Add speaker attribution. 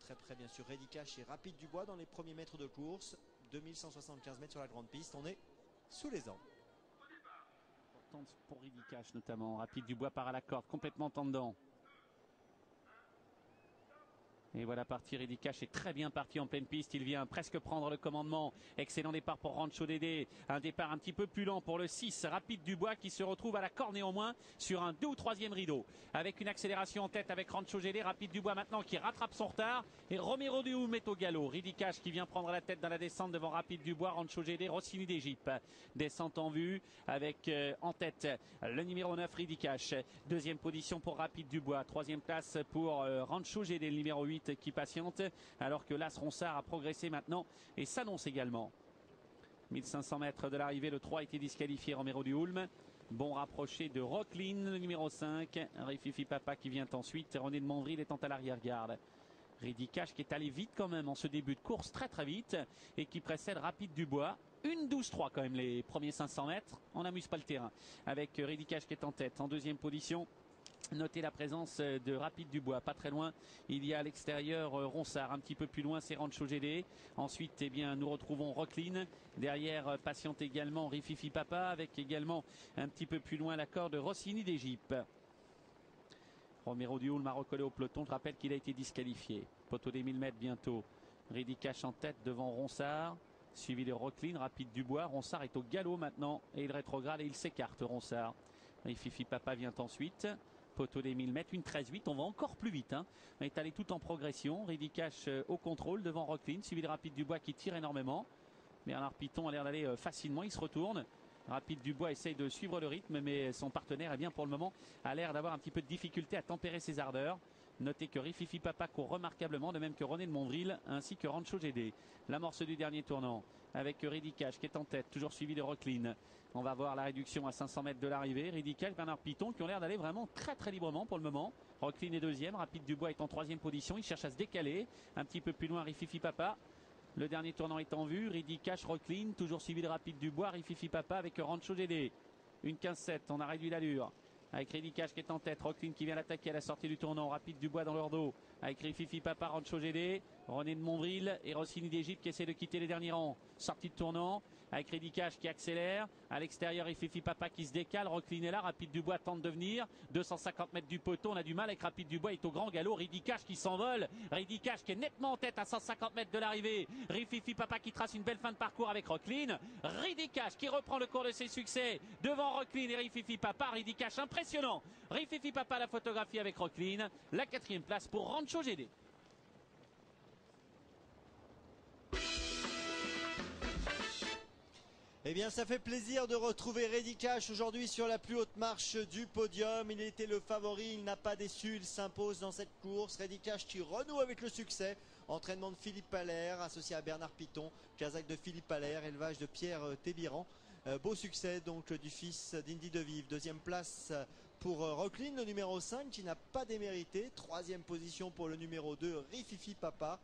Speaker 1: très près bien sûr Ready Cash et Rapide Dubois dans les premiers mètres de course. 2175 mètres sur la grande piste, on est sous les arbres.
Speaker 2: Pour Ready Cash notamment, Rapide Dubois part à la corde, complètement en dedans. Et voilà parti, Ready Cash est très bien parti en pleine piste, il vient presque prendre le commandement. Excellent départ pour Rancho Dédé, un départ un petit peu plus lent pour le 6, Rapide Dubois qui se retrouve à la corde néanmoins sur un 2 ou 3e rideau. Avec une accélération en tête avec Rancho Dédé, Rapide Dubois maintenant qui rattrape son retard et Romero de Houm est au galop. Ready Cash qui vient prendre la tête dans la descente devant Rapide Dubois, Rancho Dédé, Rossini d'Égypte. Descente en vue avec en tête le numéro 9 Ready Cash. Deuxième position pour Rapide Dubois, troisième place pour Rancho Dédé, le numéro 8 qui patiente, alors que l'As Ronsard a progressé maintenant et s'annonce également. 1500 mètres de l'arrivée, le 3 a été disqualifié, Romero du Houm. Bon rapproché de Rocklin, le numéro 5. Rififi Papa qui vient ensuite. René de Mondril étant à l'arrière-garde. Ready Cash qui est allé vite quand même en ce début de course, très très vite, et qui précède Rapide Dubois. 1-12-3 quand même les premiers 500 mètres. On n'amuse pas le terrain. Avec Ready Cash qui est en tête, en deuxième position. Notez la présence de Rapide Dubois, pas très loin. Il y a à l'extérieur Ronsard, un petit peu plus loin c'est Rancho Dédé. Ensuite, eh bien, nous retrouvons Rocklin. Derrière, patiente également Rififi Papa, avec également un petit peu plus loin l'accord de Rossini d'Égypte. Romero du Houm a recollé au peloton. Je rappelle qu'il a été disqualifié. Poteau des 1000 mètres bientôt. Ready Cash en tête devant Ronsard. Suivi de Rocklin, Rapide Dubois. Ronsard est au galop maintenant et il rétrograde et il s'écarte Ronsard. Rififi Papa vient ensuite. Poteau des 1000 mètres, une 13-8, on va encore plus vite. On est allé tout en progression. Ready Cash au contrôle devant Rocklin, suivi de Rapide Dubois qui tire énormément. Bernard Piton a l'air d'aller facilement, il se retourne. Rapide Dubois essaye de suivre le rythme, mais son partenaire, eh bien, pour le moment, a l'air d'avoir un petit peu de difficulté à tempérer ses ardeurs. Notez que Rififi Papa court remarquablement, de même que René de Mondril, ainsi que Rancho Dédé. L'amorce du dernier tournant, avec Ready Cash qui est en tête, toujours suivi de Rocklin. On va voir la réduction à 500 mètres de l'arrivée. Ready Cash, Bernard Piton, qui ont l'air d'aller vraiment très très librement pour le moment. Rocklin est deuxième, Rapide Dubois est en troisième position. Il cherche à se décaler. Un petit peu plus loin, Rififi Papa. Le dernier tournant est en vue. Ready Cash, Rocklin, toujours suivi de Rapide Dubois, Rififi Papa avec Rancho Dédé. Une 15-7, on a réduit l'allure. Avec Ready Cash qui est en tête, Rocklin qui vient l'attaquer à la sortie du tournant, Rapide Dubois dans leur dos, avec Rififi Papa, Rancho Dédé, René de Mondril et Rossini d'Égypte qui essaie de quitter les derniers rangs. Sortie de tournant, avec Ready Cash qui accélère, à l'extérieur Rififi Papa qui se décale, Rocklin est là, Rapide Dubois tente de venir, 250 mètres du poteau, on a du mal avec Rapide Dubois, est au grand galop, Ready Cash qui s'envole, Ready Cash qui est nettement en tête à 150 mètres de l'arrivée, Rififi Papa qui trace une belle fin de parcours avec Rocklin, Ready Cash qui reprend le cours de ses succès devant Rocklin et Rififi Papa, Ready Cash impressionnant, Rififi Papa la photographie avec Rocklin, la 4e place pour Rancho Dédé.
Speaker 1: Eh bien, ça fait plaisir de retrouver Ready Cash aujourd'hui sur la plus haute marche du podium. Il était le favori, il n'a pas déçu, il s'impose dans cette course. Ready Cash qui renoue avec le succès. Entraînement de Philippe Allaire, associé à Bernard Piton. Casaque de Philippe Allaire, élevage de Pierre Tébiran. Beau succès donc du fils d'Indy de Vive. Deuxième place pour Rocklin, le numéro 5 qui n'a pas démérité. Troisième position pour le numéro 2, Rififi Papa.